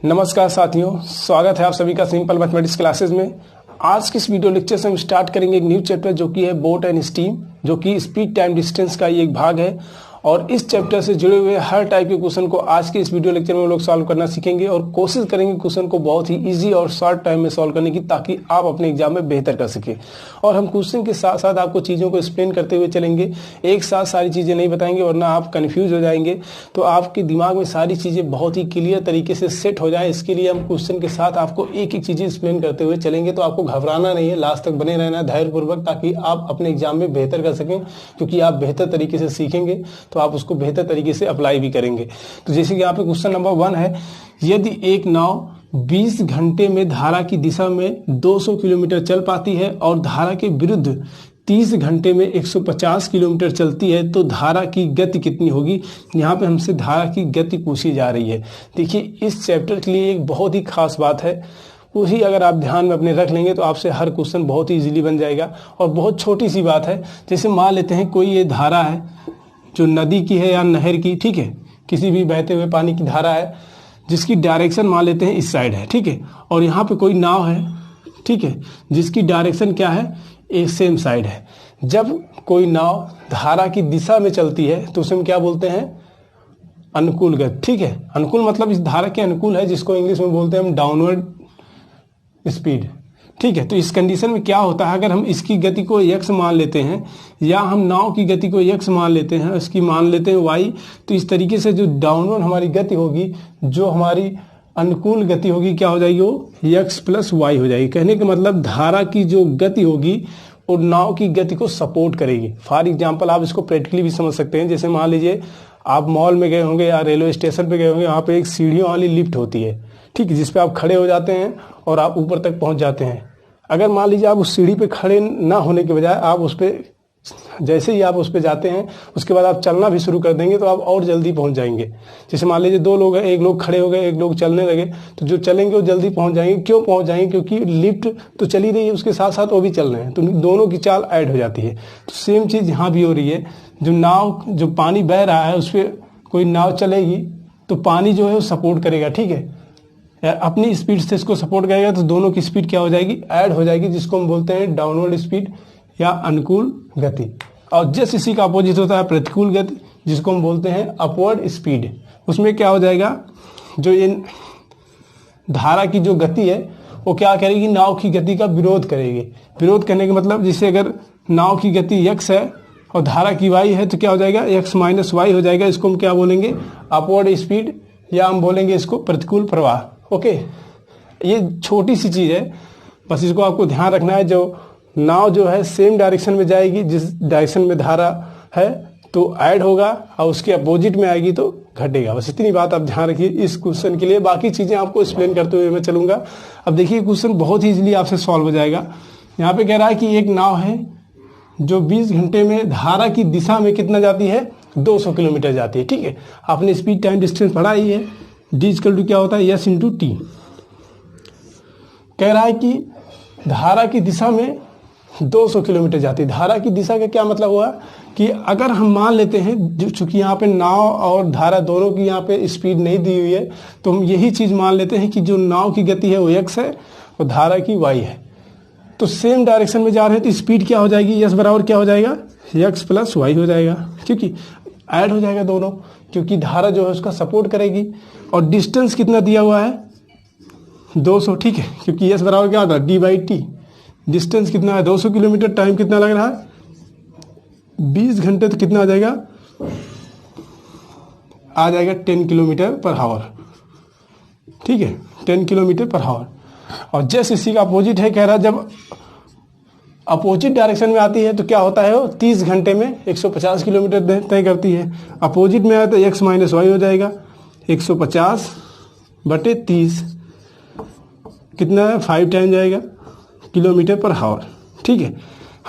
नमस्कार साथियों, स्वागत है आप सभी का सिंपल मैथमेटिक्स क्लासेस में। आज की इस वीडियो लेक्चर से हम स्टार्ट करेंगे एक न्यू चैप्टर जो कि है बोट एंड स्टीम, जो कि स्पीड टाइम डिस्टेंस का ही एक भाग है। और इस चैप्टर से जुड़े हुए हर टाइप के क्वेश्चन को आज के इस वीडियो लेक्चर में हम लोग सॉल्व करना सीखेंगे और कोशिश करेंगे क्वेश्चन को बहुत ही इजी और शॉर्ट टाइम में सॉल्व करने की, ताकि आप अपने एग्जाम में बेहतर कर सके। और हम क्वेश्चन के साथ साथ आपको चीज़ों को एक्सप्लेन करते हुए चलेंगे, एक साथ सारी चीज़ें नहीं बताएंगे वरना आप कन्फ्यूज हो जाएंगे। तो आपके दिमाग में सारी चीज़ें बहुत ही क्लियर तरीके से सेट हो जाए, इसके लिए हम क्वेश्चन के साथ आपको एक एक चीज़ें एक्सप्लेन करते हुए चलेंगे। तो आपको घबराना नहीं है, लास्ट तक बने रहना है धैर्यपूर्वक, ताकि आप अपने एग्जाम में बेहतर कर सकें। क्योंकि आप बेहतर तरीके से सीखेंगे तो आप उसको बेहतर तरीके से अप्लाई भी करेंगे। तो जैसे कि यहाँ पे क्वेश्चन नंबर 1 है, यदि एक नाव 20 घंटे में धारा की दिशा में 200 किलोमीटर चल पाती है और धारा के विरुद्ध 30 घंटे में 150 किलोमीटर चलती है, तो धारा की गति कितनी होगी। यहाँ पे हमसे धारा की गति पूछी जा रही है। देखिए, इस चैप्टर के लिए एक बहुत ही खास बात है, वही अगर आप ध्यान में अपने रख लेंगे तो आपसे हर क्वेश्चन बहुत ही इजीली बन जाएगा। और बहुत छोटी सी बात है, जैसे मान लेते हैं कोई ये धारा है जो नदी की है या नहर की, ठीक है, किसी भी बहते हुए पानी की धारा है जिसकी डायरेक्शन मान लेते हैं इस साइड है, ठीक है। और यहाँ पे कोई नाव है, ठीक है, जिसकी डायरेक्शन क्या है, एक सेम साइड है। जब कोई नाव धारा की दिशा में चलती है तो उसे हम क्या बोलते हैं, अनुकूल गति, ठीक है। अनुकूल मतलब इस धारा के अनुकूल है, जिसको इंग्लिश में बोलते हैं हम डाउनवर्ड स्पीड, ठीक है। तो इस कंडीशन में क्या होता है, अगर हम इसकी गति को x मान लेते हैं या हम नाव की गति को x मान लेते हैं, इसकी मान लेते हैं y, तो इस तरीके से जो डाउनवर्ड हमारी गति होगी, जो हमारी अनुकूल गति होगी, क्या हो जाएगी, वो x प्लस y हो जाएगी। कहने का मतलब धारा की जो गति होगी और नाव की गति को सपोर्ट करेगी। फॉर एग्जाम्पल आप इसको प्रैक्टिकली भी समझ सकते हैं। जैसे मान लीजिए आप मॉल में गए होंगे या रेलवे स्टेशन पे गए होंगे, वहाँ पे एक सीढ़ियों वाली लिफ्ट होती है, ठीक है, जिसपे आप खड़े हो जाते हैं और आप ऊपर तक पहुंच जाते हैं। अगर मान लीजिए आप उस सीढ़ी पे खड़े ना होने के बजाय आप उस पे, जैसे ही आप उस पे जाते हैं उसके बाद आप चलना भी शुरू कर देंगे तो आप और जल्दी पहुंच जाएंगे। जैसे मान लीजिए 2 लोग हैं, एक लोग खड़े हो गए, एक लोग चलने लगे, तो जो चलेंगे वो जल्दी पहुंच जाएंगे। क्यों पहुंच जाएंगे, क्योंकि लिफ्ट तो चली रही है, उसके साथ साथ वो भी चल रहे हैं, तो दोनों की चाल ऐड हो जाती है। तो सेम चीज़ यहाँ भी हो रही है। जो नाव, जो पानी बह रहा है उस पर कोई नाव चलेगी तो पानी जो है वो सपोर्ट करेगा, ठीक है, अपनी स्पीड से इसको सपोर्ट करेगा, तो दोनों की स्पीड क्या हो जाएगी, ऐड हो जाएगी, जिसको हम बोलते हैं डाउनवर्ड स्पीड या अनुकूल गति। और जस्ट इसी का अपोजिट होता है प्रतिकूल गति, जिसको हम बोलते हैं अपवर्ड स्पीड। उसमें क्या हो जाएगा, जो ये धारा की जो गति है वो क्या करेगी, नाव की गति का विरोध करेगी। विरोध करने का मतलब, जैसे अगर नाव की गति x है और धारा की y है, तो क्या हो जाएगा, x माइनस y हो जाएगा। इसको हम क्या बोलेंगे, अपवर्ड स्पीड, या हम बोलेंगे इसको प्रतिकूल प्रवाह। ओके, ये छोटी सी चीज़ है, बस इसको आपको ध्यान रखना है। जो नाव जो है सेम डायरेक्शन में जाएगी, जिस डायरेक्शन में धारा है तो ऐड होगा, और उसके अपोजिट में आएगी तो घटेगा। बस इतनी बात आप ध्यान रखिए इस क्वेश्चन के लिए। बाकी चीज़ें आपको एक्सप्लेन करते हुए मैं चलूँगा। अब देखिए, क्वेश्चन बहुत ही इजीली आपसे सॉल्व हो जाएगा। यहाँ पे कह रहा है कि एक नाव है जो 20 घंटे में धारा की दिशा में कितना जाती है, 200 किलोमीटर जाती है, ठीक है। आपने स्पीड टाइम डिस्टेंस पढ़ा ही है, डी इक्वल टू क्या होता है, यस इंटू टी। कह रहा है कि धारा की दिशा में 200 किलोमीटर जाती है। धारा की दिशा का क्या मतलब हुआ कि अगर हम मान लेते हैं, चूंकि यहाँ पे नाव और धारा दोनों की यहाँ पे स्पीड नहीं दी हुई है, तो हम यही चीज़ मान लेते हैं कि जो नाव की गति है वो x है और धारा की y है। तो सेम डायरेक्शन में जा रहे हैं तो स्पीड क्या हो जाएगी, यस बराबर क्या हो जाएगा, x प्लस y हो जाएगा, क्योंकि ऐड हो जाएगा दोनों, क्योंकि धारा जो है उसका सपोर्ट करेगी। और डिस्टेंस कितना दिया हुआ है, 200, ठीक है, क्योंकि यस बराबर क्या होता है, डी बाई टी। डिस्टेंस कितना है, 200 किलोमीटर। टाइम कितना लग रहा है, 20 घंटे, तो कितना आ जाएगा, 10 किलोमीटर पर आवर, ठीक है, 10 किलोमीटर पर आवर। और जैसे इसी का अपोजिट है, कह रहा है जब अपोजिट डायरेक्शन में आती है तो क्या होता है, वो 30 घंटे में 150 किलोमीटर तय करती है। अपोजिट में आया तो x माइनस वाई हो जाएगा, 150 बटे 30 कितना है, 5 टाइम जाएगा किलोमीटर पर आवर, ठीक है।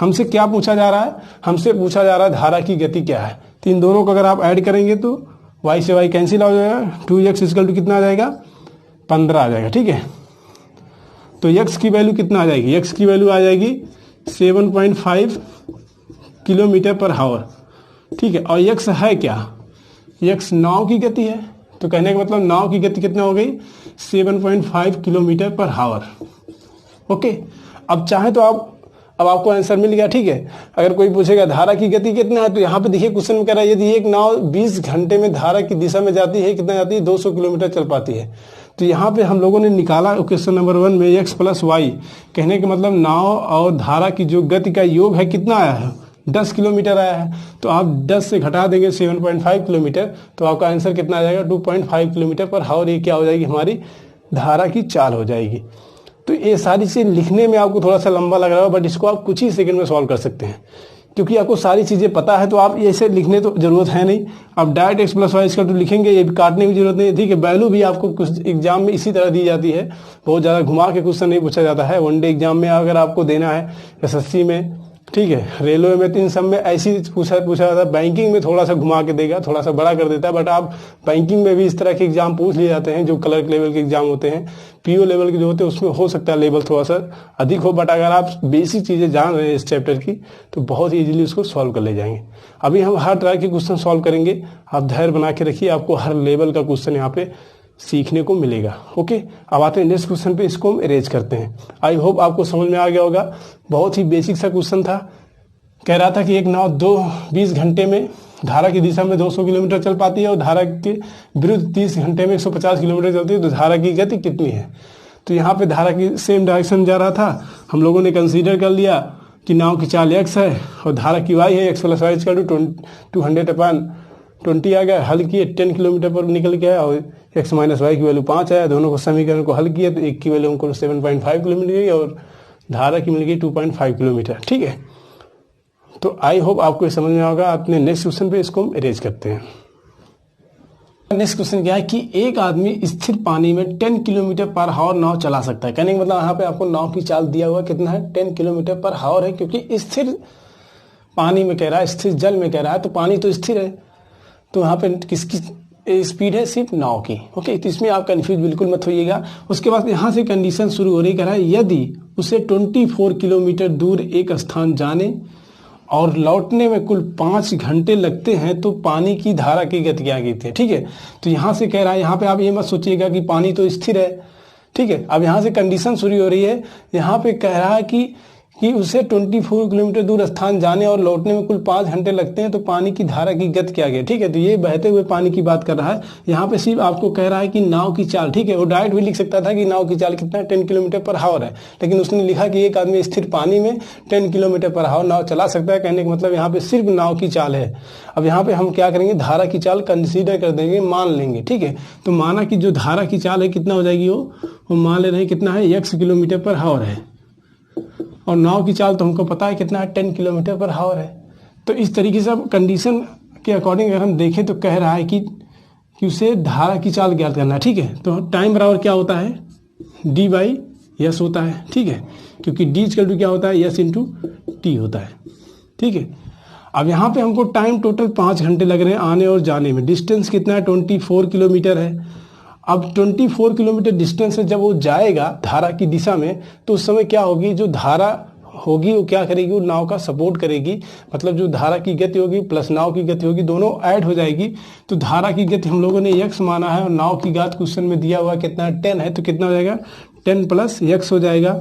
हमसे क्या पूछा जा रहा है, हमसे पूछा जा रहा है धारा की गति क्या है। तो इन दोनों को अगर आप ऐड करेंगे तो y से y कैंसिल हो जाएगा, 2x इक्वल टू कितना आ जाएगा, 15 आ जाएगा, ठीक है। तो x की वैल्यू कितना आ जाएगी, x की वैल्यू आ जाएगी 7.5 किलोमीटर पर आवर, ठीक है। और x है क्या, x नाव की गति है, तो कहने का मतलब नाव की गति कितना हो गई 7.5 किलोमीटर पर आवर। ओके, अब चाहे तो अब आपको आंसर मिल गया। ठीक है, अगर कोई पूछेगा धारा की गति कितना है, तो यहाँ पे देखिए क्वेश्चन में कह रहा है यदि एक नाव 20 घंटे में धारा की दिशा में जाती है, कितना जाती है 200 किलोमीटर चल पाती है। तो यहाँ पे हम लोगों ने निकाला क्वेश्चन नंबर 1 में x + y, कहने का मतलब नाव और धारा की जो गति का योग है कितना आया है 10 किलोमीटर आया है। तो आप 10 से घटा देंगे 7.5 किलोमीटर, तो आपका आंसर कितना आ जाएगा 2.5 किलोमीटर पर आवर। ये क्या हो जाएगी हमारी धारा की चाल हो जाएगी। तो ये सारी चीज़ लिखने में आपको थोड़ा सा लंबा लग रहा है, बट इसको आप कुछ ही सेकंड में सॉल्व कर सकते हैं, क्योंकि आपको सारी चीज़ें पता है। तो आप ऐसे लिखने तो जरूरत है नहीं, आप डायरेक्ट x + y इसका तो लिखेंगे, ये काटने की जरूरत नहीं है। ठीक है, वैल्यू भी आपको कुछ एग्जाम में इसी तरह दी जाती है, बहुत ज़्यादा घुमा के क्वेश्चन नहीं पूछा जाता है। वनडे एग्जाम में अगर आपको देना है, SSC में, ठीक है, रेलवे में, तो इन सब में ऐसी पूछा जाता है। बैंकिंग में थोड़ा सा घुमा के देगा, थोड़ा सा बड़ा कर देता है, बट आप बैंकिंग में भी इस तरह के एग्जाम पूछ लिए जाते हैं। जो क्लर्क लेवल के एग्जाम होते हैं, PO लेवल के जो होते हैं, उसमें हो सकता है लेवल थोड़ा सा अधिक हो, बट अगर आप बेसिक चीज़ें जान रहे हैं इस चैप्टर की, तो बहुत ही इजीली उसको सॉल्व कर ले जाएंगे। अभी हम हर तरह के क्वेश्चन सॉल्व करेंगे, आप धैर्य बना के रखिए, आपको हर लेवल का क्वेश्चन यहाँ पे सीखने को मिलेगा। ओके, अब आते हैं नेक्स्ट क्वेश्चन पे, इसको हम अरेंज करते हैं। आई होप आपको समझ में आ गया होगा, बहुत ही बेसिक सा क्वेश्चन था। कह रहा था कि एक नाव 20 घंटे में धारा की दिशा में 200 किलोमीटर चल पाती है और धारा के विरुद्ध 30 घंटे में 150 किलोमीटर चलती है, तो धारा की गति कितनी है। तो यहाँ पे धारा की सेम डायरेक्शन जा रहा था, हम लोगों ने कंसीडर कर लिया कि नाव की चाल x है और धारा की y है, x + y = 200/20 आ गया। हल किए 10 किलोमीटर पर निकल गया और x - y की वैल्यू 5 आया। दोनों को समीकरण को हल किया तो एक की वैल्यू हमको 7.5 किलोमीटर गई और धारा की मिल गई 2.5 किलोमीटर। ठीक है, तो आई होप आपको समझ में होगा। अपने नेक्स्ट क्वेश्चन पे इसको हम अरेंज करते हैं। नेक्स्ट क्वेश्चन क्या है कि एक आदमी स्थिर पानी में 10 किलोमीटर पर आवर नाव चला सकता है। कहने का मतलब यहाँ पे आपको नाव की चाल दिया हुआ कितना है 10 किलोमीटर पर आवर है, क्योंकि स्थिर पानी में कह रहा है, स्थिर जल में कह रहा है, तो पानी तो स्थिर है, तो यहाँ पे किसकी स्पीड है सिर्फ नाव की। ओके, तो इसमें आप कंफ्यूज बिल्कुल मत होइएगा। उसके बाद यहाँ से कंडीशन शुरू हो रही, कह रहा है यदि उसे 24 किलोमीटर दूर एक स्थान जाने और लौटने में कुल 5 घंटे लगते हैं, तो पानी की धारा की गति क्या कहती है। ठीक है, तो यहाँ से कह रहा है, यहाँ पे आप ये मत सोचिएगा कि पानी तो स्थिर है। ठीक है, अब यहाँ से कंडीशन शुरू हो रही है, यहाँ पे कह रहा है कि उसे 24 किलोमीटर दूर स्थान जाने और लौटने में कुल 5 घंटे लगते हैं, तो पानी की धारा की गति क्या है। ठीक है, तो ये बहते हुए पानी की बात कर रहा है। यहाँ पे सिर्फ आपको कह रहा है कि नाव की चाल। ठीक है, वो डायरेक्ट भी लिख सकता था कि नाव की चाल कितना है 10 किलोमीटर पर आवर है, लेकिन उसने लिखा कि एक आदमी स्थिर पानी में 10 किलोमीटर पर आवर नाव चला सकता है। कहने का मतलब यहाँ पे सिर्फ नाव की चाल है। अब यहाँ पे हम क्या करेंगे, धारा की चाल कंसिडर कर देंगे, मान लेंगे। ठीक है, तो माना कि जो धारा की चाल है कितना हो जाएगी, वो मान ले रहे हैं कितना है x किलोमीटर पर आवर है, और नाव की चाल तो हमको पता है कितना है 10 किलोमीटर पर आवर है। तो इस तरीके से अब कंडीशन के अकॉर्डिंग अगर हम देखें तो कह रहा है कि उसे धारा की चाल ज्ञात करना है। ठीक है, तो टाइम बराबर क्या होता है d/s होता है। ठीक है, क्योंकि d = क्या होता है s × t होता है। ठीक है, अब यहाँ पे हमको टाइम टोटल 5 घंटे लग रहे हैं आने और जाने में। डिस्टेंस कितना है 24 किलोमीटर है। अब 24 किलोमीटर डिस्टेंस से जब वो जाएगा धारा की दिशा में, तो उस समय क्या होगी, जो धारा होगी वो क्या करेगी, वो नाव का सपोर्ट करेगी। मतलब जो धारा की गति होगी प्लस नाव की गति होगी, दोनों ऐड हो जाएगी। तो धारा की गति हम लोगों ने x माना है और नाव की गति क्वेश्चन में दिया हुआ कितना 10 है, तो कितना हो जाएगा 10 + x हो जाएगा।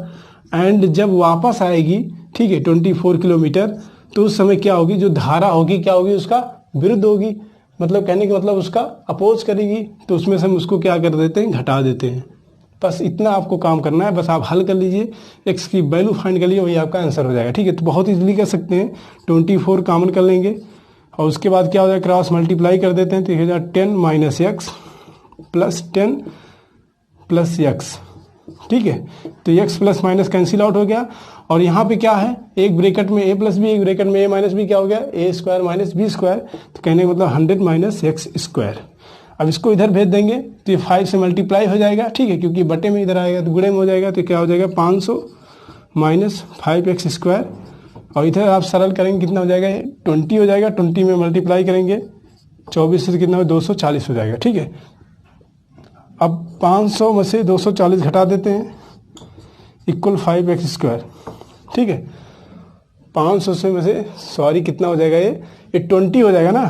एंड जब वापस आएगी, ठीक है, 24 किलोमीटर, तो उस समय क्या होगी, जो धारा होगी क्या होगी, उसका विरुद्ध होगी। मतलब कहने का मतलब उसका अपोज करेगी, तो उसमें से हम उसको क्या कर देते हैं, घटा देते हैं। बस इतना आपको काम करना है, बस आप हल कर लीजिए, x की वैल्यू फाइंड कर लीजिए, वही आपका आंसर हो जाएगा। ठीक है, तो बहुत इजीली कर सकते हैं। 24 कॉमन कर लेंगे और उसके बाद क्या हो जाएगा, क्रॉस मल्टीप्लाई कर देते हैं, तो ये 10 - x + 10 + x। ठीक है, तो x plus minus cancel out हो गया और यहाँ पे क्या है, एक ब्रैकेट में a + b, एक ब्रैकेट में a - b, क्या हो गया a² - b²। तो कहने का मतलब 100 - x²। अब इसको इधर भेज देंगे तो ये 5 से मल्टीप्लाई हो जाएगा। ठीक है, क्योंकि बटे में इधर आएगा तो गुणे में हो जाएगा, तो क्या हो जाएगा 500 - 5x²। और इधर आप सरल करेंगे कितना हो जाएगा, 20 हो जाएगा। 20 में मल्टीप्लाई करेंगे 24 से कितना हो, 240 हो जाएगा। ठीक है, अब 500 में से 240 घटा देते हैं, इक्वल 5x²। ठीक है, 500 से में से सॉरी कितना हो जाएगा, ये 20 हो जाएगा ना,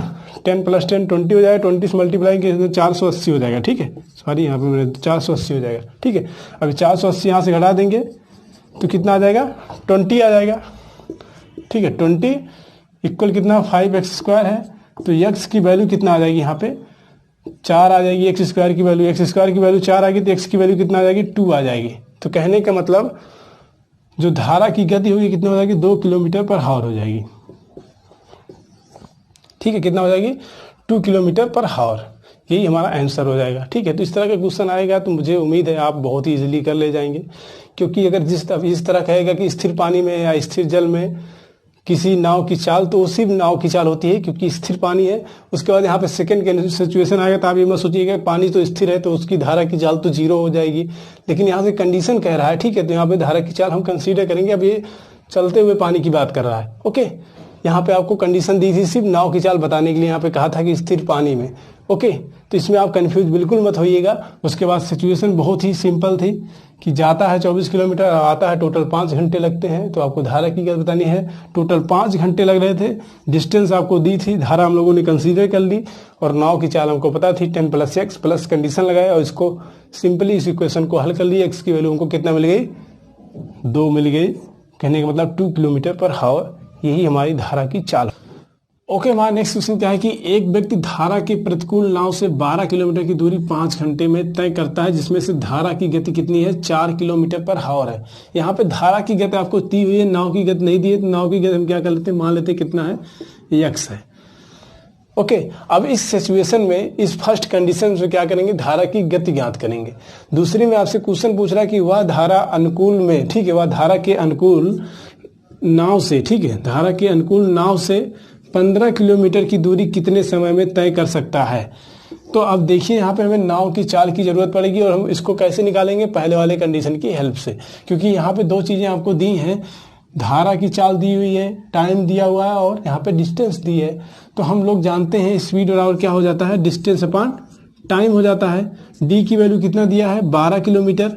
10 + 10 20 हो जाएगा, 20 से मल्टीप्लाई किए 480 हो जाएगा, ठीक है। सॉरी यहाँ पे मेरे 480 हो जाएगा, ठीक है। अभी 480 यहाँ से घटा देंगे तो कितना आ जाएगा, 20 आ जाएगा, ठीक है। 20 इक्वल कितना 5x² है, तो x की वैल्यू कितना आ जाएगी, यहाँ पे 4 आ जाएगी। x² की वैल्यू 4 आ गई तो x की वैल्यू कितना आ जाएगी, 2 आ जाएगी। तो कहने का मतलब जो धारा की गति होगी कितना हो जाएगी, 2 km/h हो जाएगी, ठीक है। कितना हो जाएगी, 2 km/h। यही हमारा आंसर हो जाएगा, ठीक है। तो इस तरह का क्वेश्चन आएगा तो मुझे उम्मीद है आप बहुत ही इजीली कर ले जाएंगे, क्योंकि अगर इस तरह कहेगा कि स्थिर पानी में या स्थिर जल में किसी नाव की चाल, तो सिर्फ नाव की चाल होती है क्योंकि स्थिर पानी है। उसके बाद यहाँ पे सेकंड सिचुएशन आएगा तो आप ये मत सोचिएगा पानी तो स्थिर है तो उसकी धारा की चाल तो 0 हो जाएगी, लेकिन यहाँ से कंडीशन कह रहा है, ठीक है। तो यहाँ पे धारा की चाल हम कंसीडर करेंगे। अब ये चलते हुए पानी की बात कर रहा है, ओके। यहाँ पे आपको कंडीशन दी थी सिर्फ नाव की चाल बताने के लिए, यहाँ पे कहा था कि स्थिर पानी में, ओके। तो इसमें आप कंफ्यूज बिल्कुल मत होइएगा। उसके बाद सिचुएशन बहुत ही सिंपल थी कि जाता है 24 किलोमीटर, आता है टोटल 5 घंटे लगते हैं। तो आपको धारा की क्या बतानी है, टोटल 5 घंटे लग रहे थे। डिस्टेंस आपको दी थी, धारा हम लोगों ने कंसीडर कर ली, और नाव की चाल हमको पता थी 10 + x प्लस कंडीशन लगाया और इसको सिंपली इस इक्वेशन को हल कर लिया। x की वैल्यू हमको कितना मिल गई, 2 मिल गई। कहने का मतलब 2 km/h, यही हमारी धारा की चाल। ओके, हमारा नेक्स्ट क्वेश्चन क्या है कि एक व्यक्ति धारा के प्रतिकूल नाव से 12 किलोमीटर की दूरी 5 घंटे में तय करता है, जिसमें से धारा की गति कितनी है, 4 km/h है। यहाँ पे धारा की गति आपको दी हुई है, नाव की गति नहीं दी है। तो नाव की गति हम क्या कर लेते हैं, मान लेते हैं कितना है, x है, ओके। अब इस सिचुएशन में इस फर्स्ट कंडीशन से क्या करेंगे, धारा की गति ज्ञात करेंगे। दूसरी में आपसे क्वेश्चन पूछ रहा है कि वह धारा अनुकूल में, ठीक है, वह धारा के अनुकूल नाव से, ठीक है, धारा के अनुकूल नाव से 15 किलोमीटर की दूरी कितने समय में तय कर सकता है। तो अब देखिए यहाँ पे हमें नाव की चाल की जरूरत पड़ेगी, और हम इसको कैसे निकालेंगे, पहले वाले कंडीशन की हेल्प से। क्योंकि यहाँ पे 2 चीजें आपको दी हैं, धारा की चाल दी हुई है, टाइम दिया हुआ है, और यहाँ पे डिस्टेंस दी है। तो हम लोग जानते हैं स्पीड बराबर क्या हो जाता है, डिस्टेंस अपॉन टाइम हो जाता है। डी की वैल्यू कितना दिया है, 12 किलोमीटर,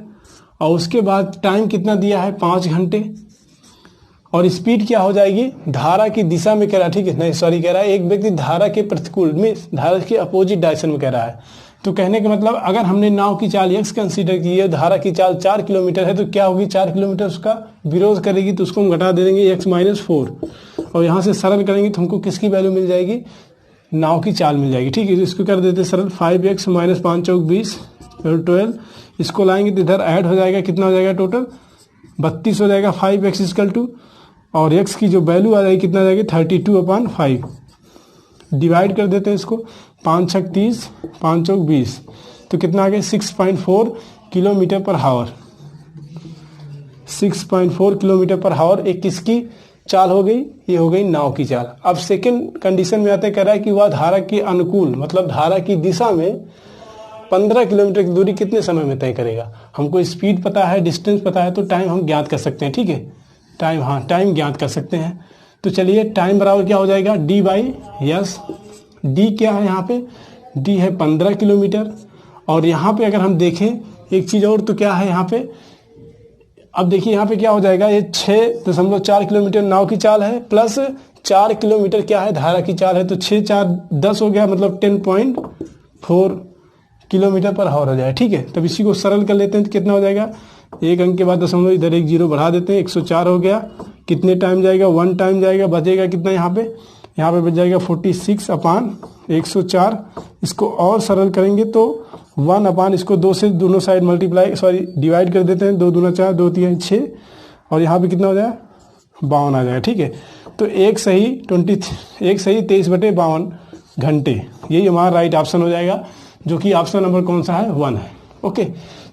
और उसके बाद टाइम कितना दिया है, 5 घंटे, और स्पीड क्या हो जाएगी, धारा की दिशा में कह रहा है, ठीक है, नहीं सॉरी, कह रहा है एक व्यक्ति धारा के प्रतिकूल में, धारा के अपोजिट डायरेक्शन में कह रहा है। तो कहने का मतलब अगर हमने नाव की चाल x कंसीडर की है, धारा की चाल 4 किलोमीटर है, तो क्या होगी, 4 किलोमीटर उसका विरोध करेगी, तो उसको हम घटा दे देंगे x - 4, और यहाँ से सरल करेंगे तो हमको किसकी वैल्यू मिल जाएगी, नाव की चाल मिल जाएगी, ठीक है। तो इसको कर देते सरल, 5x - 5 × 20 12, इसको लाएंगे तो इधर ऐड हो जाएगा, कितना हो जाएगा, टोटल 32 हो जाएगा। 5x = और x की जो वैल्यू आ जाएगी कितना आ जाएगी, 32/5। डिवाइड कर देते हैं इसको, 5 × 6 = 30, 5 × 20, तो कितना आ गया, 6.4 km/h। 6.4 km/h एक किसकी चाल हो गई, ये हो गई नाव की चाल। अब सेकंड कंडीशन में आते कह रहा है कि वह धारा के अनुकूल, मतलब धारा की दिशा में 15 किलोमीटर की दूरी कितने समय में तय करेगा। हमको स्पीड पता है, डिस्टेंस पता है, तो टाइम हम ज्ञात कर सकते हैं, ठीक है, टाइम, हाँ टाइम ज्ञात कर सकते हैं। तो चलिए टाइम बराबर क्या हो जाएगा, D/s। डी क्या है यहाँ पे, डी है 15 किलोमीटर, और यहाँ पे अगर हम देखें एक चीज़ और, तो क्या है यहाँ पे, अब देखिए यहाँ पे क्या हो जाएगा, ये 6.4 किलोमीटर नाव की चाल है, प्लस 4 किलोमीटर क्या है, धारा की चाल है। तो 6 × 4 = 10 हो गया, मतलब 10.4 km/h हो जाए, ठीक है। तब इसी को सरल कर लेते हैं तो कितना हो जाएगा, एक अंक के बाद दशमलव इधर 1 0 बढ़ा देते हैं, 104 हो गया। कितने टाइम जाएगा, 1 टाइम जाएगा, बचेगा कितना यहाँ पे बच जाएगा 46/104। इसको और सरल करेंगे तो 1/ इसको 2 से दोनों साइड डिवाइड कर देते हैं, 2 दूना 4, 2 3 6, और यहाँ पे कितना हो जाएगा, 52 आ जाएगा, ठीक है। तो एक सही 23/52 घंटे, यही हमारा राइट ऑप्शन हो जाएगा, जो कि ऑप्शन नंबर कौन सा है, 1 है, ओके।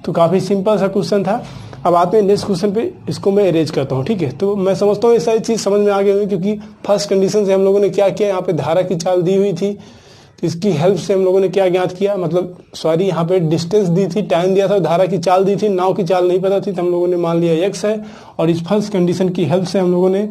तो काफ़ी सिंपल सा क्वेश्चन था। अब आते हैं नेक्स्ट क्वेश्चन पे, इसको मैं अरेंज करता हूँ, ठीक है। तो मैं समझता हूँ ये सारी चीज़ समझ में आ गई होगी, क्योंकि फर्स्ट कंडीशन से हम लोगों ने क्या किया, यहाँ पे धारा की चाल दी हुई थी, तो इसकी हेल्प से हम लोगों ने क्या ज्ञात किया, मतलब सॉरी यहाँ पे डिस्टेंस दी थी, टाइम दिया था, धारा की चाल दी थी, नाव की चाल नहीं पता थी, तो हम लोगों ने मान लिया x है, और इस फर्स्ट कंडीशन की हेल्प से हम लोगों ने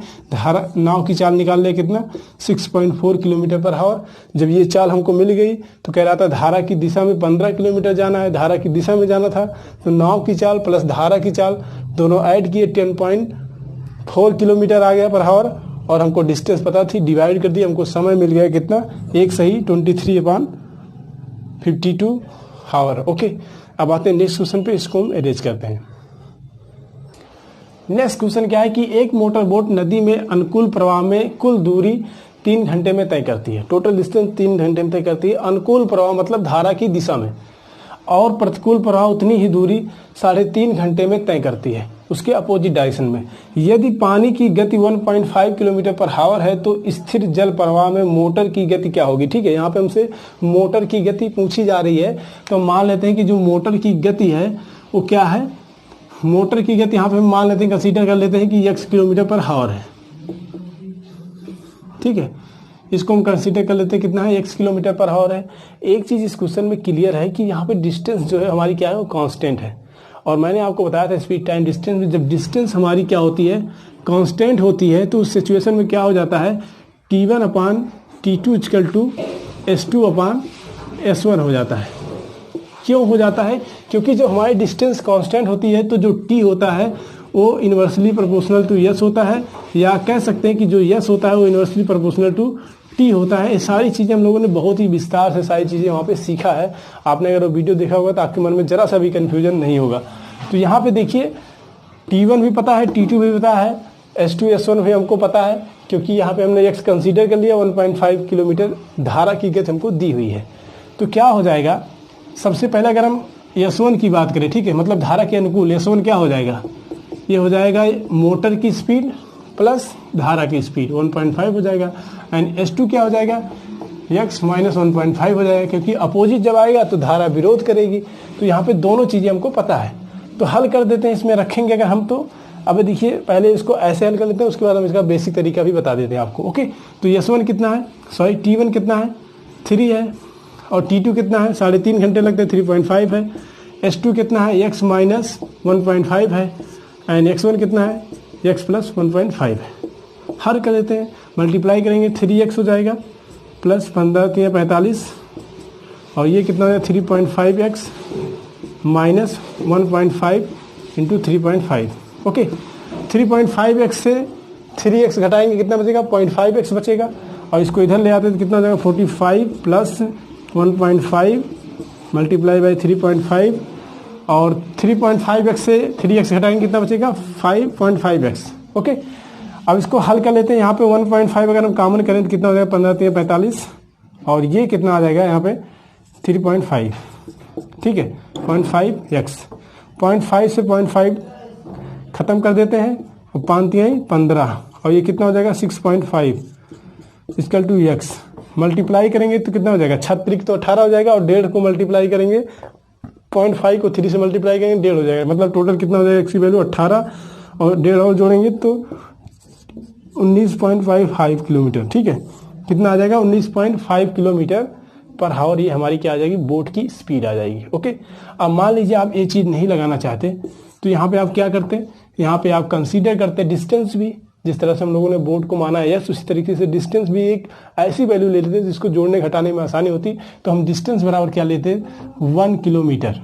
नाव की चाल निकाल लिया, कितना 6.4 km/h। जब ये चाल हमको मिल गई तो कह रहा था धारा की दिशा में 15 किलोमीटर जाना है, धारा की दिशा में जाना था, तो नाव की चाल प्लस धारा की चाल दोनों ऐड किए, 10.4 km आ गया पर आवर, और हमको डिस्टेंस पता थी, डिवाइड कर दिया, हमको समय मिल गया कितना, एक सही 23/52 आवर। ओके, अब आते हैं नेक्स्ट क्वेश्चन पे, इसको हम अरेंज करते हैं। नेक्स्ट क्वेश्चन क्या है कि एक मोटर बोट नदी में अनुकूल प्रवाह में कुल दूरी 3 घंटे में तय करती है। टोटल डिस्टेंस 3 घंटे में तय करती है। अनुकूल प्रवाह मतलब धारा की दिशा में, और प्रतिकूल प्रवाह उतनी ही दूरी 3.5 घंटे में तय करती है उसके अपोजिट डायरेक्शन में। यदि पानी की गति 1.5 किलोमीटर पर आवर है तो स्थिर जल प्रवाह में मोटर की गति क्या होगी। ठीक है, यहाँ पे हमसे मोटर की गति पूछी जा रही है, तो मान लेते हैं कि जो मोटर की गति है वो क्या है, मोटर की गति यहाँ पे हम मान लेते हैं, कंसीडर कर लेते हैं कि x किलोमीटर पर आवर है। ठीक है, इसको हम कंसीडर कर लेते हैं कितना है, x किलोमीटर पर आवर है। एक चीज इस क्वेश्चन में क्लियर है कि यहाँ पे डिस्टेंस जो है हमारी क्या है, वो कांस्टेंट है। और मैंने आपको बताया था स्पीड टाइम डिस्टेंस में, जब डिस्टेंस हमारी क्या होती है, कांस्टेंट होती है, तो उस सिचुएशन में क्या हो जाता है, T1/T2 = S2/S1 हो जाता है। क्यों हो जाता है, क्योंकि जब हमारी डिस्टेंस कांस्टेंट होती है तो जो t होता है वो इन्वर्सली प्रोपोर्शनल टू s होता है, या कह सकते हैं कि जो s होता है वो इन्वर्सली प्रोपोर्शनल टू t होता है। ये सारी चीज़ें हम लोगों ने बहुत ही विस्तार से सारी चीज़ें वहाँ पे सीखा है। आपने अगर वो वीडियो देखा होगा तो आपके मन में जरा सा भी कन्फ्यूजन नहीं होगा। तो यहाँ पे देखिए T1 भी पता है, T2 भी पता है, S2 S1 भी हमको पता है, क्योंकि यहाँ पे हमने x कंसीडर कर लिया, 1.5 किलोमीटर धारा की गति हमको दी हुई है। तो क्या हो जाएगा, सबसे पहले अगर हम S1 की बात करें, ठीक है, मतलब धारा के अनुकूल S1 क्या हो जाएगा, ये हो जाएगा मोटर की स्पीड प्लस धारा की स्पीड 1.5 हो जाएगा, एंड S2 क्या हो जाएगा, x - 1.5 हो जाएगा, क्योंकि अपोजिट जब आएगा तो धारा विरोध करेगी। तो यहाँ पे दोनों चीज़ें हमको पता है, तो हल कर देते हैं, इसमें रखेंगे अगर हम तो। अब देखिए पहले इसको ऐसे हल कर लेते हैं, उसके बाद हम इसका बेसिक तरीका भी बता देते हैं आपको। ओके, तो S1 कितना है, सॉरी T1 कितना है, 3 है, और T2 कितना है, 3.5 घंटे लगते हैं, 3.5 है। S2 कितना है, x - 1.5 है, एंड x1 कितना है, x + 1.5 है। हर कर देते हैं, मल्टीप्लाई करेंगे, 3x हो जाएगा प्लस 15 × 45, और ये कितना हो जाएगा, 3.5x - 1.5 × 3.5। ओके, 3.5x से 3x घटाएंगे, कितना बचेगा, 0.5x बचेगा, और इसको इधर ले आते हैं तो कितना हो जाएगा, 45 + 1.5 × 3.5, और 3.5x से 3x घटाएंगे, कितना बचेगा, 5.5x। ओके, अब इसको हल कर लेते हैं। यहाँ पे 1.5 अगर हम कॉमन करें तो कितना हो जाएगा, 15 × 45, और ये कितना आ जाएगा यहाँ पे 3.5। ठीक है, 0.5x, 0.5 से 0.5 खत्म कर देते हैं, और 5 × 15, और ये कितना हो जाएगा, 6.5 = x। मल्टीप्लाई करेंगे तो कितना हो जाएगा, 36 तो 18 हो जाएगा, और 1.5 को मल्टीप्लाई करेंगे, 0.5 को 3 से मल्टीप्लाई करेंगे, 1.5 हो जाएगा। मतलब टोटल कितना हो जाएगा, x की वैल्यू 18, और 1.5 और जोड़ेंगे तो 19.55 किलोमीटर। ठीक है, कितना आ जाएगा, 19.5 किलोमीटर पर आवर, ये हमारी क्या आ जाएगी, बोट की स्पीड आ जाएगी। ओके, अब मान लीजिए आप ये चीज़ नहीं लगाना चाहते, तो यहाँ पे आप क्या करते हैं, यहाँ पे आप कंसीडर करते हैं डिस्टेंस भी, जिस तरह से हम लोगों ने बोट को माना है यस, उसी तरीके से डिस्टेंस भी एक ऐसी वैल्यू ले लेते हैं जिसको जोड़ने घटाने में आसानी होती। तो हम डिस्टेंस बराबर क्या लेते हैं, 1 किलोमीटर।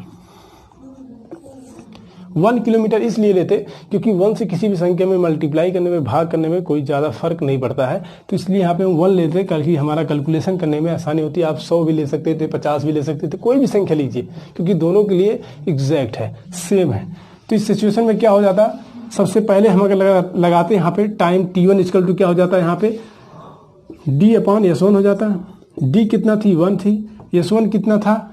1 किलोमीटर इसलिए लेते क्योंकि 1 से किसी भी संख्या में मल्टीप्लाई करने में, भाग करने में कोई ज़्यादा फर्क नहीं पड़ता है, तो इसलिए यहाँ पे हम 1 लेते हैं, क्योंकि हमारा कैलकुलेशन करने में आसानी होती है। आप 100 भी ले सकते थे, 50 भी ले सकते थे, कोई भी संख्या लीजिए, क्योंकि दोनों के लिए एग्जैक्ट है, सेम है। तो इस सिचुएशन में क्या हो जाता, सबसे पहले हम अगर लगाते हैं यहाँ पे टाइम T1 = क्या हो जाता है, यहाँ पे D/S1 हो जाता है। D कितना थी, 1 थी, S1 कितना था,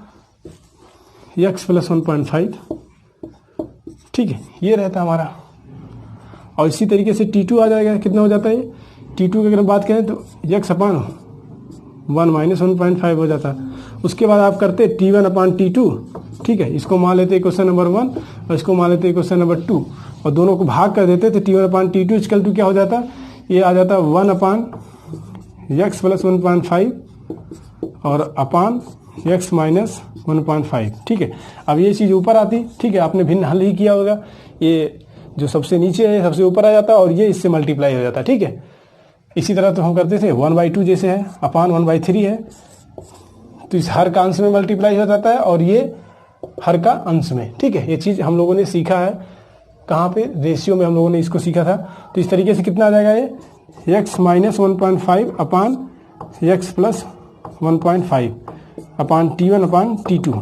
x + 1.5। ठीक है, ये रहता हमारा। और इसी तरीके से T2 आ जाएगा, कितना हो जाता है, T2 की अगर हम बात करें तो x/1 - 1.5 हो जाता है। उसके बाद आप करते T1/T2। ठीक है, इसको मान लेते क्वेश्चन नंबर 1, और इसको मान लेते क्वेश्चन नंबर 2, और दोनों को भाग कर देते थे। T1/T2 = क्या हो जाता, ये आ जाता 1/x + 1.5 और अपान x - 1.5। ठीक है, अब ये चीज़ ऊपर आती, ठीक है, आपने भिन्न हल ही किया होगा, ये जो सबसे नीचे है सबसे ऊपर आ जाता, और ये इससे मल्टीप्लाई हो जाता। ठीक है, इसी तरह तो हम करते थे 1/2 जैसे है, अपान 1/3 है, तो इस हर का अंश में मल्टीप्लाई हो जाता है, और ये हर का अंश में। ठीक है, ये चीज़ हम लोगों ने सीखा है, कहाँ पे, रेशियो में हम लोगों ने इसको सीखा था। तो इस तरीके से कितना आ जाएगा, ये x माइनस 1.5 अपान x प्लस 1.5 अपान T1 अपान T2।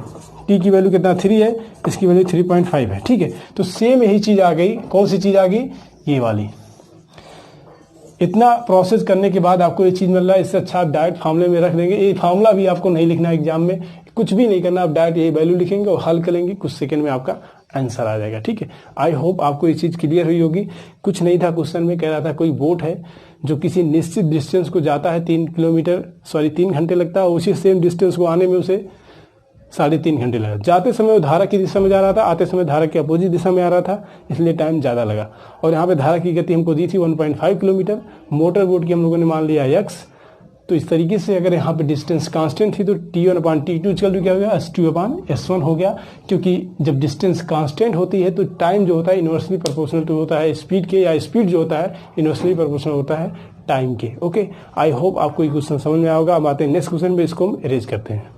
T की वैल्यू कितना 3 है, इसकी वैल्यू 3.5 है। ठीक है, तो सेम यही चीज आ गई। कौन सी चीज आ गई? ये वाली। इतना प्रोसेस करने के बाद आपको ये चीज मिल रहा है। इससे अच्छा आप डायरेक्ट फार्मूले में रख देंगे। ये फार्मूला भी आपको नहीं लिखना है एग्जाम में, कुछ भी नहीं करना, आप डायरेक्ट यही वैल्यू लिखेंगे और हल करेंगे, कुछ सेकंड में आपका आंसर आ जाएगा। ठीक है, आई होप आपको ये चीज क्लियर हुई होगी। कुछ नहीं था क्वेश्चन में, कह रहा था कोई बोट है जो किसी निश्चित डिस्टेंस को जाता है 3 घंटे लगता है, उसी सेम डिस्टेंस को आने में उसे 3.5 घंटे लगा। जाते समय वो धारा की दिशा में जा रहा था, आते समय धारा की अपोजिट दिशा में आ रहा था, इसलिए टाइम ज़्यादा लगा। और यहाँ पे धारा की गति हमको दी थी 1.5 किलोमीटर, मोटर बोट की हम लोगों ने मान लिया x। तो इस तरीके से अगर यहाँ पे डिस्टेंस कांस्टेंट थी तो T1 upon T2 equal to क्या हो गया, S2 अपान S1 हो गया। क्योंकि जब डिस्टेंस कांस्टेंट होती है तो टाइम जो होता है इनवर्सली प्रोपोर्शनल टू होता है स्पीड के, या स्पीड जो होता है इनवर्सली प्रोपोर्शनल होता है टाइम के। ओके, आई होप आपको ये क्वेश्चन समझ में आया होगा। अब आते हैं नेक्स्ट क्वेश्चन में, इसको हम अरेंज करते हैं।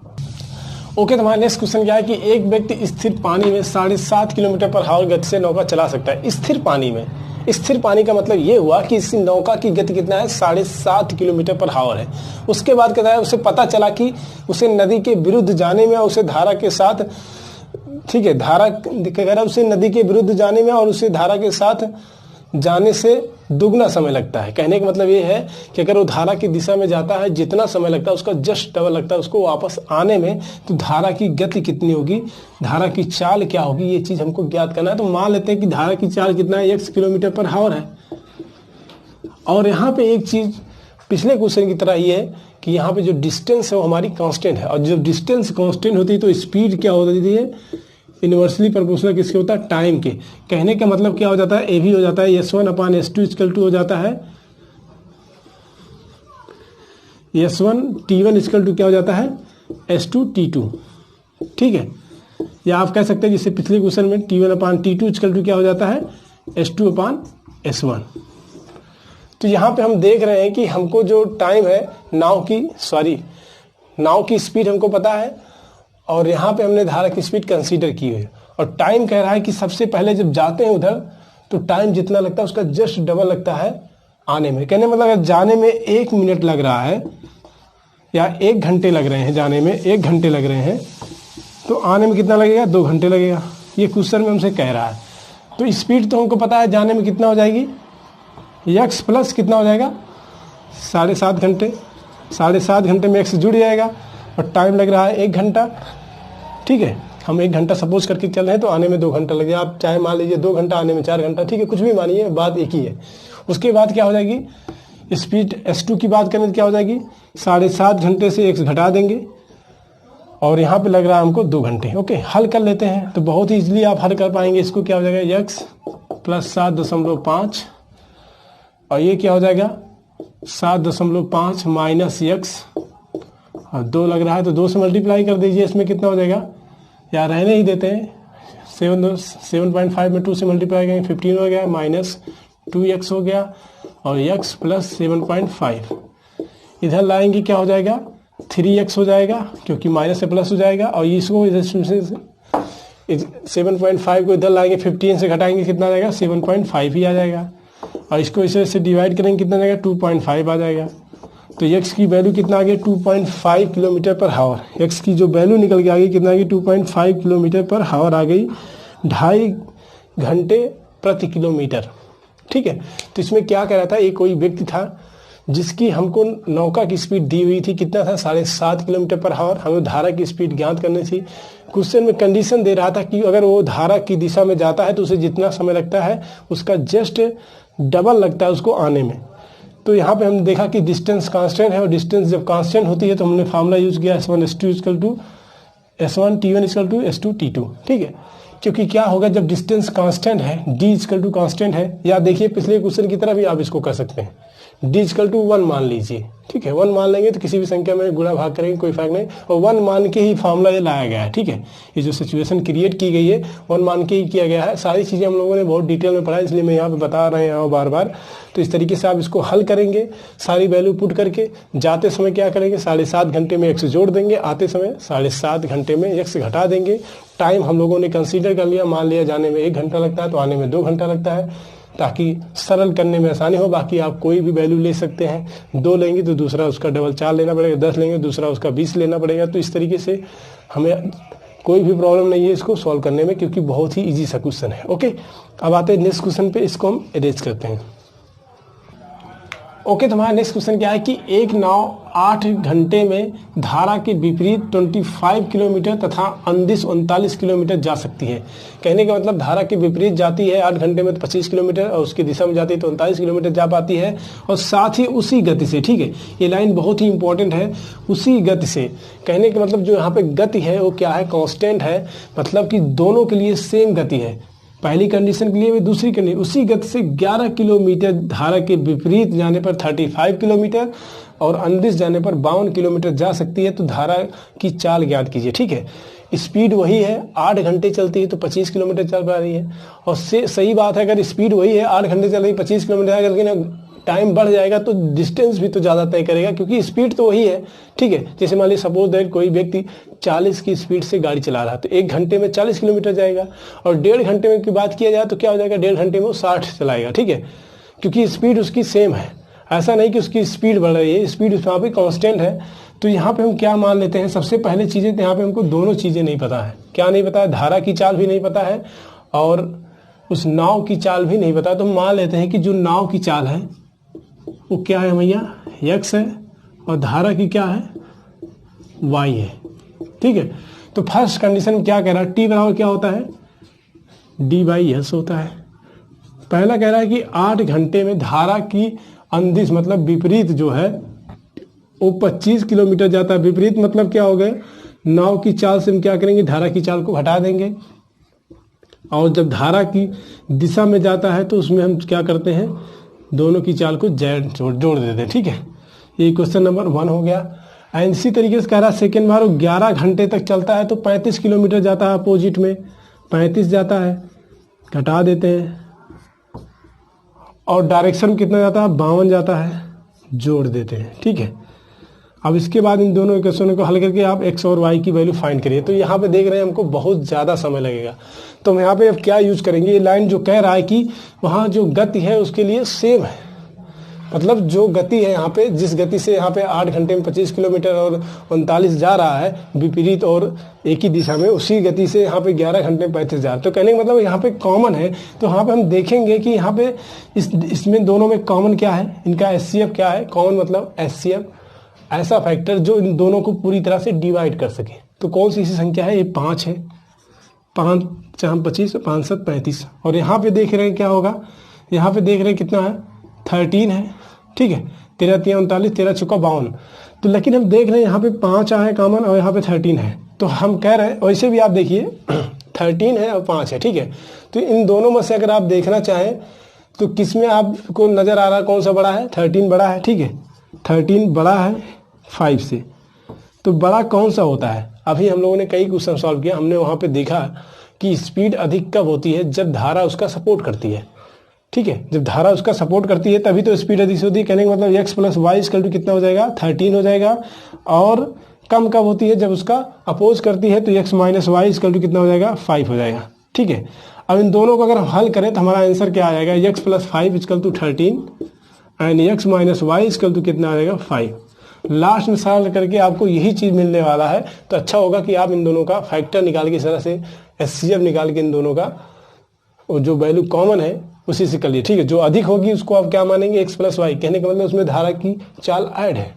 ओके, तो हमारा नेक्स्ट क्वेश्चन क्या है कि एक व्यक्ति स्थिर पानी में 7.5 किलोमीटर पर आवर गति से नौका चला सकता है। स्थिर पानी में, स्थिर पानी का मतलब ये हुआ कि इस नौका की गति कितना है, 7.5 किलोमीटर पर आवर है। उसके बाद कहता है उसे पता चला कि उसे नदी के विरुद्ध जाने में, उसे धारा के साथ, ठीक है, धारा कह रहा है उसे नदी के विरुद्ध जाने में और उसे धारा के साथ जाने से दुगना समय लगता है। कहने का मतलब ये है कि अगर वो धारा की दिशा में जाता है जितना समय लगता है उसका जस्ट डबल लगता है उसको वापस आने में, तो धारा की गति कितनी होगी, धारा की चाल क्या होगी, ये चीज हमको ज्ञात करना है। तो मान लेते हैं कि धारा की चाल कितना है, x किलोमीटर पर आवर है। और यहाँ पे एक चीज पिछले क्वेश्चन की तरह ही है कि यहाँ पे जो डिस्टेंस है वो हमारी कांस्टेंट है, और जब डिस्टेंस कांस्टेंट होती है तो स्पीड क्या होती है, इनवर्सली प्रोपोर्शनल किसके होता है, टाइम के। कहने का मतलब क्या हो जाता है, ए भी हो जाता है S1 upon S2 equal to हो जाता है S1 T1 इक्वल टू क्या हो जाता है, S2 T2। ठीक है, या आप कह सकते हैं जिससे पिछले क्वेश्चन में T1 upon T2 equal to क्या हो जाता है, S2 अपान S1। तो यहाँ पे हम देख रहे हैं कि हमको जो टाइम है नाव की स्पीड हमको पता है, और यहाँ पे हमने धारा की स्पीड कंसीडर की है। और टाइम कह रहा है कि सबसे पहले जब जाते हैं उधर तो टाइम जितना लगता है उसका जस्ट डबल लगता है आने में। कहने मतलब अगर जाने में 1 मिनट लग रहा है या 1 घंटे लग रहे हैं, जाने में 1 घंटे लग रहे हैं तो आने में कितना लगेगा, 2 घंटे लगेगा। ये क्वेश्चन में हमसे कह रहा है। तो स्पीड तो हमको पता है जाने में कितना हो जाएगी, x प्लस कितना हो जाएगा, 7.5 घंटे। 7.5 घंटे में x जुड़ जाएगा और टाइम लग रहा है 1 घंटा। ठीक है, हम 1 घंटा सपोज करके चल रहे हैं तो आने में 2 घंटा लगे, आप चाहे मान लीजिए 2 घंटा, आने में 4 घंटा, ठीक है, कुछ भी मानिए, बात एक ही है। उसके बाद क्या हो जाएगी, स्पीड S2 की बात करें तो क्या हो जाएगी, 7.5 घंटे से x घटा देंगे और यहाँ पे लग रहा है हमको 2 घंटे। ओके, हल कर लेते हैं तो बहुत ही इजीली आप हल कर पाएंगे। इसको क्या हो जाएगा, x प्लस 7.5 और ये क्या हो जाएगा 7.5 माइनस x और 2 लग रहा है तो 2 से मल्टीप्लाई कर दीजिए। इसमें कितना हो जाएगा, या रहने ही देते हैं, 7.5 में 2 से मल्टीप्लाई करेंगे 15 हो गया, माइनस 2x हो गया और x प्लस 7.5 इधर लाएंगे क्या हो जाएगा, 3x हो जाएगा क्योंकि माइनस से प्लस हो जाएगा। और इसको इधर 7.5 को इधर लाएंगे, 15 से घटाएंगे कितना आ जाएगा, 7.5 ही आ जाएगा। और इसको इसे डिवाइड करेंगे कितना जाएगा, 2.5 आ जाएगा। तो x की वैल्यू कितना आ गई, 2.5 किलोमीटर पर आवर। x की जो वैल्यू निकल के आ गई कितना आ गई, 2.5 किलोमीटर पर आवर आ गई, 2.5 घंटे प्रति किलोमीटर। ठीक है, तो इसमें क्या कह रहा था, एक कोई व्यक्ति था जिसकी हमको नौका की स्पीड दी हुई थी, कितना था, 7.5 किलोमीटर पर आवर। हमें धारा की स्पीड ज्ञात करनी थी। क्वेश्चन में कंडीशन दे रहा था कि अगर वो धारा की दिशा में जाता है तो उसे जितना समय लगता है उसका जस्ट डबल लगता है उसको आने में। तो यहाँ पे हमने देखा कि डिस्टेंस कांस्टेंट है और डिस्टेंस जब कांस्टेंट होती है तो हमने फार्मूला यूज किया S1 S2 equal to S1 T1 equal to S2 T2। ठीक है, क्योंकि क्या होगा जब डिस्टेंस कांस्टेंट है, d इक्वल टू कांस्टेंट है, या देखिए पिछले क्वेश्चन की तरह भी आप इसको कर सकते हैं, d इक्वल टू 1 मान लीजिए। ठीक है, 1 मान लेंगे तो किसी भी संख्या में गुणा भाग करेंगे कोई फर्क नहीं, और 1 मान के ही फार्मूला ये लाया गया है। ठीक है, ये जो सिचुएशन क्रिएट की गई है 1 मान के ही किया गया है। सारी चीज़ें हम लोगों ने बहुत डिटेल में पढ़ा, इसलिए मैं यहाँ पे बता रहे हैं बार बार। तो इस तरीके से आप इसको हल करेंगे, सारी वैल्यू पुट करके जाते समय क्या करेंगे, 7.5 घंटे में x जोड़ देंगे, आते समय 7.5 घंटे में x घटा देंगे। टाइम हम लोगों ने कंसीडर कर लिया, मान लिया जाने में 1 घंटा लगता है तो आने में 2 घंटा लगता है। ताकि सरल करने में आसानी हो। बाकी आप कोई भी वैल्यू ले सकते हैं, 2 लेंगे तो दूसरा उसका डबल 4 लेना पड़ेगा, 10 लेंगे दूसरा उसका 20 लेना पड़ेगा। तो इस तरीके से हमें कोई भी प्रॉब्लम नहीं है इसको सॉल्व करने में, क्योंकि बहुत ही ईजी सा क्वेश्चन है। ओके, अब आते हैं नेक्स्ट क्वेश्चन पे, इसको हम अरेंज करते हैं। ओके, तो हमारा नेक्स्ट क्वेश्चन क्या है कि एक नाव 8 घंटे में धारा के विपरीत 25 किलोमीटर तथा अंदिश 39 किलोमीटर जा सकती है। कहने का मतलब धारा के विपरीत जाती है 8 घंटे में तो 25 किलोमीटर, और उसकी दिशा में जाती है तो 39 किलोमीटर जा पाती है, और साथ ही उसी गति से। ठीक है, ये लाइन बहुत ही इंपॉर्टेंट है, उसी गति से। कहने का मतलब जो यहाँ पे गति है वो क्या है, कांस्टेंट है, मतलब कि दोनों के लिए सेम गति है। पहली कंडीशन के लिए भी दूसरी कंडीशन, उसी गति से 11 किलोमीटर धारा के विपरीत जाने पर 35 किलोमीटर और अंदिश जाने पर 52 किलोमीटर जा सकती है। तो धारा की चाल ज्ञात कीजिए। ठीक है, स्पीड वही है, 8 घंटे चलती है तो 25 किलोमीटर चल पा रही है। और सही बात है, अगर स्पीड वही है 8 घंटे चल रही है 25 किलोमीटर, लेकिन टाइम बढ़ जाएगा तो डिस्टेंस भी तो ज़्यादा तय करेगा, क्योंकि स्पीड तो वही है। ठीक है, जैसे मान लीजिए सपोज दैट कोई व्यक्ति 40 की स्पीड से गाड़ी चला रहा है तो 1 घंटे में 40 किलोमीटर जाएगा, और 1.5 घंटे में की बात किया जाए तो क्या हो जाएगा, 1.5 घंटे में वो 60 चलाएगा। ठीक है, क्योंकि स्पीड उसकी सेम है, ऐसा नहीं कि उसकी स्पीड बढ़ रही है, स्पीड वहाँ पे कांस्टेंट है। तो यहाँ पे हम क्या मान लेते हैं, सबसे पहले चीज़ें तो यहाँ पे हमको दोनों चीज़ें नहीं पता है। क्या नहीं पता है, धारा की चाल भी नहीं पता है और उस नाव की चाल भी नहीं पता। तो मान लेते हैं कि जो नाव की चाल है वो क्या है भैया, x है, और धारा की क्या है, y है। ठीक है, तो फर्स्ट कंडीशन में क्या कह रहा है, t बराबर क्या होता है, d/s होता है। पहला कह रहा है कि 8 घंटे में धारा की अंदिश मतलब विपरीत जो है वो 25 किलोमीटर जाता है। विपरीत मतलब क्या हो गया, नाव की चाल से हम क्या करेंगे, धारा की चाल को हटा देंगे, और जब धारा की दिशा में जाता है तो उसमें हम क्या करते हैं, दोनों की चाल को जोड़ देते हैं। ठीक है, ये क्वेश्चन नंबर 1 हो गया। एंड इसी तरीके से कह रहा है सेकेंड बार, 11 घंटे तक चलता है तो 35 किलोमीटर जाता है, अपोजिट में 35 जाता है, घटा देते हैं, और डायरेक्शन कितना जाता है, 52 जाता है, जोड़ देते हैं। ठीक है, अब इसके बाद इन दोनों इक्वेशनों को हल करके आप x और y की वैल्यू फाइंड करिए। तो यहाँ पे देख रहे हैं हमको बहुत ज़्यादा समय लगेगा, तो हम यहाँ पे अब क्या यूज करेंगे, ये लाइन जो कह रहा है कि वहाँ जो गति है उसके लिए सेम है, मतलब जो गति है यहाँ पे, जिस गति से यहाँ पे 8 घंटे में 25 किलोमीटर और 39 जा रहा है विपरीत और एक ही दिशा में, उसी गति से यहाँ पे 11 घंटे में 35 जा रहा है। तो कहने का मतलब यहाँ पे कॉमन है, तो यहाँ पे हम देखेंगे कि यहाँ पे इसमें दोनों में कॉमन क्या है, इनका HCF क्या है, कॉमन मतलब HCF ऐसा फैक्टर जो इन दोनों को पूरी तरह से डिवाइड कर सके। तो कौन सी संख्या है, ये 5 है, 5 4 25 5 7 35, और यहाँ पे देख रहे हैं क्या होगा, यहाँ पे देख रहे हैं कितना है, 13 है। ठीक है, 13 3 39, 13 चौका 52। तो लेकिन हम देख रहे हैं यहाँ पे 5 आया कॉमन और यहाँ पे 13 है, तो हम कह रहे हैं, वैसे भी आप देखिए 13 है और 5 है। ठीक है, तो इन दोनों में से अगर आप देखना चाहें तो किसमें आपको नजर आ रहा है कौन सा बड़ा है, 13 बड़ा है। ठीक है, 13 बड़ा है 5 से, तो बड़ा कौन सा होता है। अभी हम लोगों ने कई क्वेश्चन सॉल्व किया, हमने वहाँ पे देखा कि स्पीड अधिक कब होती है, जब धारा उसका सपोर्ट करती है। ठीक है, जब धारा उसका सपोर्ट करती है तभी तो स्पीड अधिक होती है। कहने का मतलब x + y = कितना हो जाएगा, 13 हो जाएगा। और कम कब होती है, जब उसका अपोज करती है तो x - y = कितना हो जाएगा, 5 हो जाएगा। ठीक है, अब इन दोनों को अगर हम हल करें तो हमारा आंसर क्या आ जाएगा, x + 5 = 13 एंड x - y = कितना आ जाएगा, 5। लास्ट में सरल करके आपको यही चीज़ मिलने वाला है। तो अच्छा होगा कि आप इन दोनों का फैक्टर निकाल के इस तरह से HCF निकाल के इन दोनों का जो वैल्यू कॉमन है उसी से कर लिए। ठीक है, जो अधिक होगी उसको आप क्या मानेंगे, x + y। कहने का मतलब उसमें धारा की चाल ऐड है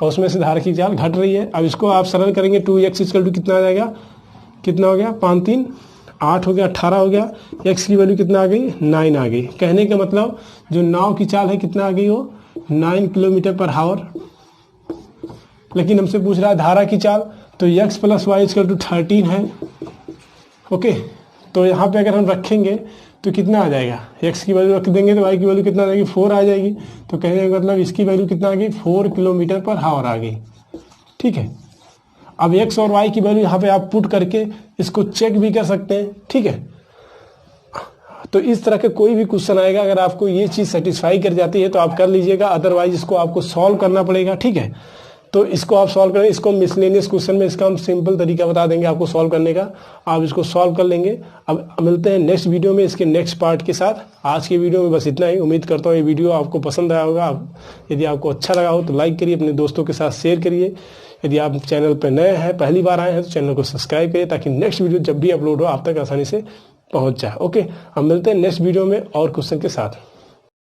और उसमें से धारा की चाल घट रही है। अब इसको आप सरल करेंगे, 2x = कितना आ जाएगा, कितना हो गया, 5 3 8 हो गया, 18 हो गया। x की वैल्यू कितना आ गई, 9 आ गई। कहने का मतलब जो नाव की चाल है कितना आ गई, वो 9 किलोमीटर/आवर। लेकिन हमसे पूछ रहा है धारा की चाल, तो x + y = 13 है। ओके, तो यहाँ पे अगर हम रखेंगे तो कितना आ जाएगा, x की वैल्यू रख देंगे तो y की वैल्यू कितना आ जाएगी, 4 आ जाएगी। तो कहने का मतलब इसकी वैल्यू कितना आ गई, 4 किलोमीटर/आवर आ गई। ठीक है, अब x और y की वैल्यू यहाँ पे आप पुट करके इसको चेक भी कर सकते हैं। ठीक है, तो इस तरह के कोई भी क्वेश्चन आएगा, अगर आपको ये चीज़ सेटिस्फाई कर जाती है तो आप कर लीजिएगा, अदरवाइज इसको आपको सॉल्व करना पड़ेगा। ठीक है, तो इसको आप सॉल्व करें। इसको मिसलेनियस क्वेश्चन में इसका हम सिंपल तरीका बता देंगे आपको सॉल्व करने का, आप इसको सॉल्व कर लेंगे। अब मिलते हैं नेक्स्ट वीडियो में इसके नेक्स्ट पार्ट के साथ। आज की वीडियो में बस इतना ही। उम्मीद करता हूँ ये वीडियो आपको पसंद आया होगा। यदि आपको अच्छा लगा हो तो लाइक करिए, अपने दोस्तों के साथ शेयर करिए। यदि आप चैनल पर नए हैं, पहली बार आए हैं, तो चैनल को सब्सक्राइब करिए ताकि नेक्स्ट वीडियो जब भी अपलोड हो आप तक आसानी से पहुंच जाए। ओके, हम मिलते हैं नेक्स्ट वीडियो में और क्वेश्चन के साथ।